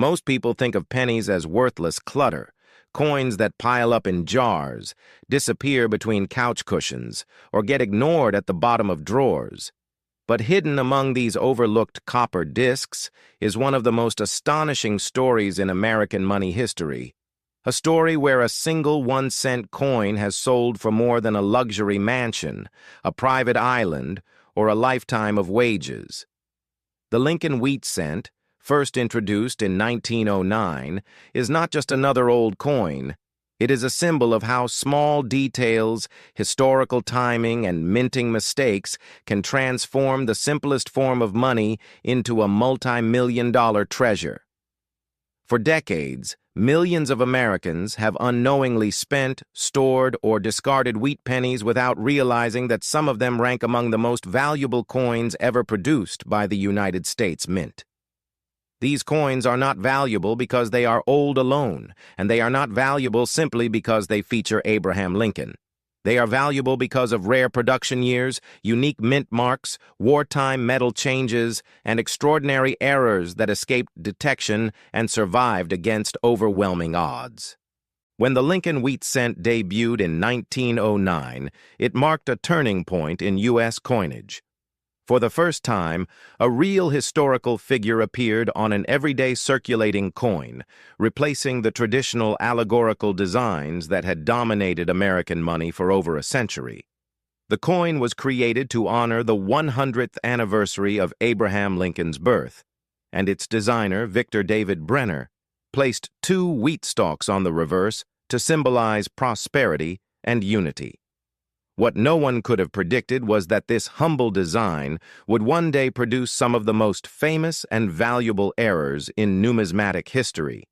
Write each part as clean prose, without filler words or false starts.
Most people think of pennies as worthless clutter, coins that pile up in jars, disappear between couch cushions, or get ignored at the bottom of drawers. But hidden among these overlooked copper discs is one of the most astonishing stories in American money history. A story where a single 1-cent coin has sold for more than a luxury mansion, a private island, or a lifetime of wages. The Lincoln Wheat Cent, first introduced in 1909, is not just another old coin. It is a symbol of how small details, historical timing, and minting mistakes can transform the simplest form of money into a multi-million-dollar treasure. For decades, millions of Americans have unknowingly spent, stored, or discarded wheat pennies without realizing that some of them rank among the most valuable coins ever produced by the United States Mint. These coins are not valuable because they are old alone, and they are not valuable simply because they feature Abraham Lincoln. They are valuable because of rare production years, unique mint marks, wartime metal changes, and extraordinary errors that escaped detection and survived against overwhelming odds. When the Lincoln Wheat Cent debuted in 1909, it marked a turning point in U.S. coinage. For the first time, a real historical figure appeared on an everyday circulating coin, replacing the traditional allegorical designs that had dominated American money for over a century. The coin was created to honor the 100th anniversary of Abraham Lincoln's birth, and its designer, Victor David Brenner, placed 2 wheat stalks on the reverse to symbolize prosperity and unity. What no one could have predicted was that this humble design would one day produce some of the most famous and valuable errors in numismatic history.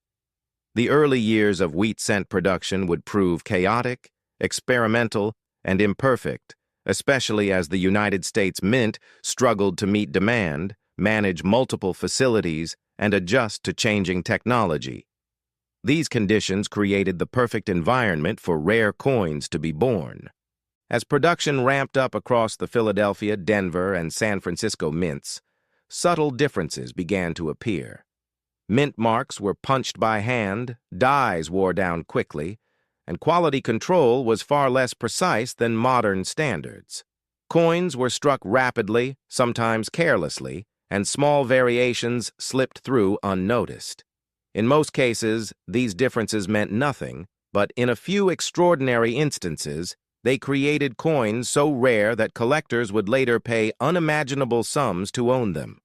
The early years of wheat cent production would prove chaotic, experimental, and imperfect, especially as the United States Mint struggled to meet demand, manage multiple facilities, and adjust to changing technology. These conditions created the perfect environment for rare coins to be born. As production ramped up across the Philadelphia, Denver, and San Francisco mints, subtle differences began to appear. Mint marks were punched by hand, dies wore down quickly, and quality control was far less precise than modern standards. Coins were struck rapidly, sometimes carelessly, and small variations slipped through unnoticed. In most cases, these differences meant nothing, but in a few extraordinary instances, they created coins so rare that collectors would later pay unimaginable sums to own them.